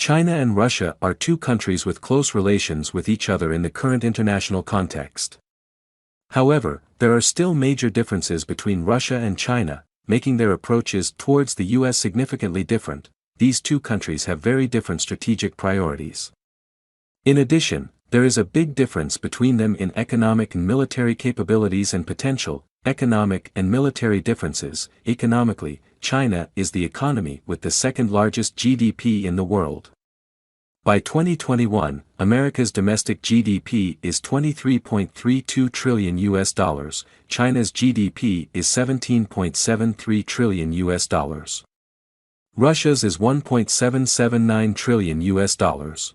China and Russia are two countries with close relations with each other in the current international context. However, there are still major differences between Russia and China, making their approaches towards the US significantly different. These two countries have very different strategic priorities. In addition, there is a big difference between them in economic and military capabilities and potential. Economic and military differences. Economically, China is the economy with the second largest GDP in the world. By 2021, America's domestic GDP is $23.32 trillion US dollars. China's GDP is $17.73 trillion US dollars. Russia's is $1.779 trillion US dollars.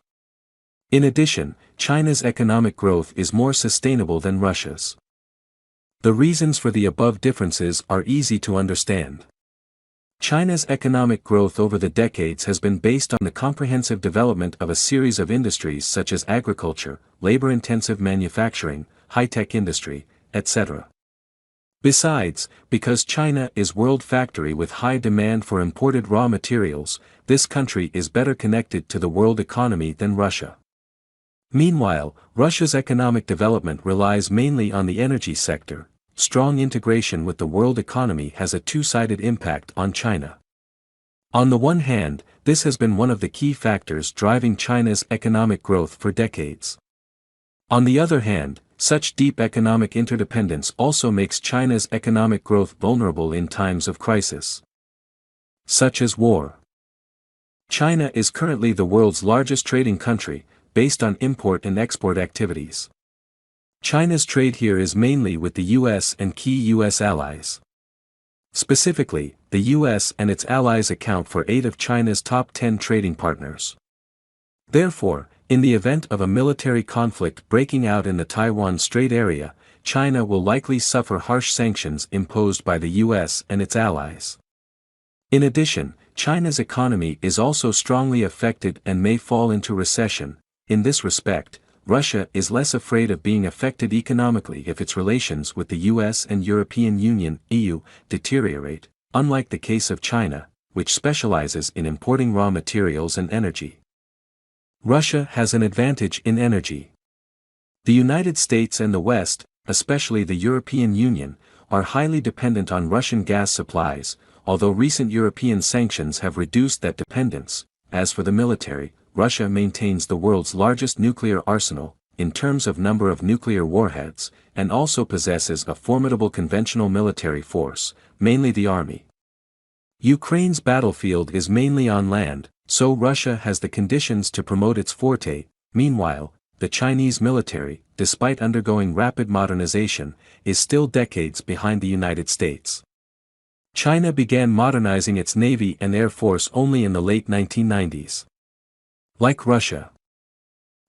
In addition, China's economic growth is more sustainable than Russia's. The reasons for the above differences are easy to understand. China's economic growth over the decades has been based on the comprehensive development of a series of industries such as agriculture, labor-intensive manufacturing, high-tech industry, etc. Besides, because China is world factory with high demand for imported raw materials, this country is better connected to the world economy than Russia. Meanwhile, Russia's economic development relies mainly on the energy sector. Strong integration with the world economy has a two-sided impact on China. On the one hand, this has been one of the key factors driving China's economic growth for decades. On the other hand, such deep economic interdependence also makes China's economic growth vulnerable in times of crisis, such as war. China is currently the world's largest trading country, based on import and export activities. China's trade here is mainly with the US and key US allies. Specifically, the US and its allies account for 8 of China's top 10 trading partners. Therefore, in the event of a military conflict breaking out in the Taiwan Strait area, China will likely suffer harsh sanctions imposed by the US and its allies. In addition, China's economy is also strongly affected and may fall into recession. In this respect, Russia is less afraid of being affected economically if its relations with the US and European Union (EU) deteriorate, unlike the case of China, which specializes in importing raw materials and energy. Russia has an advantage in energy. The United States and the West, especially the European Union, are highly dependent on Russian gas supplies, although recent European sanctions have reduced that dependence. As for the military, Russia maintains the world's largest nuclear arsenal, in terms of number of nuclear warheads, and also possesses a formidable conventional military force, mainly the army. Ukraine's battlefield is mainly on land, so Russia has the conditions to promote its forte. Meanwhile, the Chinese military, despite undergoing rapid modernization, is still decades behind the United States. China began modernizing its navy and air force only in the late 1990s. Like Russia,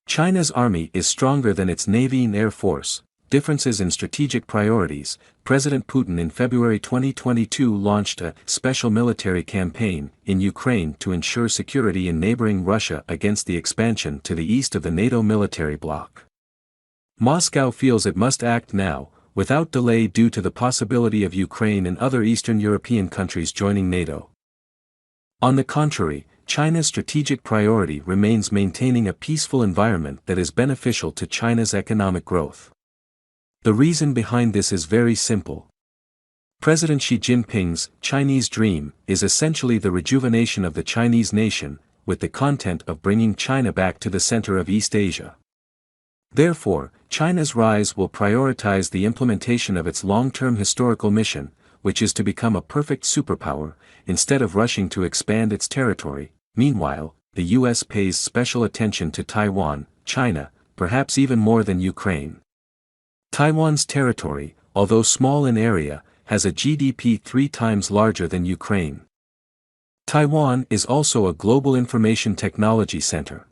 China's army is stronger than its navy and air force. Differences in strategic priorities. President Putin in February 2022 launched a special military campaign in Ukraine to ensure security in neighboring Russia against the expansion to the east of the NATO military bloc. Moscow feels it must act now, without delay, due to the possibility of Ukraine and other Eastern European countries joining NATO. On the contrary, China's strategic priority remains maintaining a peaceful environment that is beneficial to China's economic growth. The reason behind this is very simple. President Xi Jinping's Chinese dream is essentially the rejuvenation of the Chinese nation, with the content of bringing China back to the center of East Asia. Therefore, China's rise will prioritize the implementation of its long-term historical mission, which is to become a perfect superpower, instead of rushing to expand its territory. Meanwhile, the US pays special attention to Taiwan, China, perhaps even more than Ukraine. Taiwan's territory, although small in area, has a GDP 3 times larger than Ukraine. Taiwan is also a global information technology center.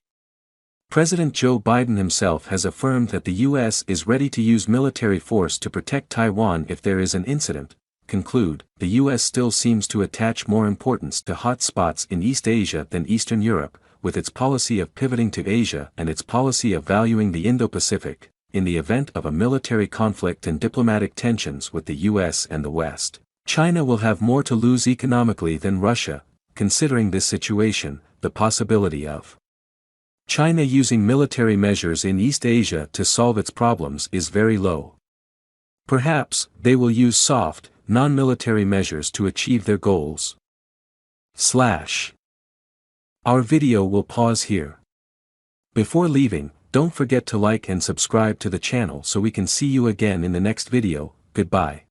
President Joe Biden himself has affirmed that the US is ready to use military force to protect Taiwan if there is an incident. Conclude, the US still seems to attach more importance to hot spots in East Asia than Eastern Europe, with its policy of pivoting to Asia and its policy of valuing the Indo-Pacific. In the event of a military conflict and diplomatic tensions with the US and the West, China will have more to lose economically than Russia. considering this situation, the possibility of China using military measures in East Asia to solve its problems is very low. Perhaps, they will use soft, non-military measures to achieve their goals. Our video will pause here. Before leaving, don't forget to like and subscribe to the channel so we can see you again in the next video. Goodbye.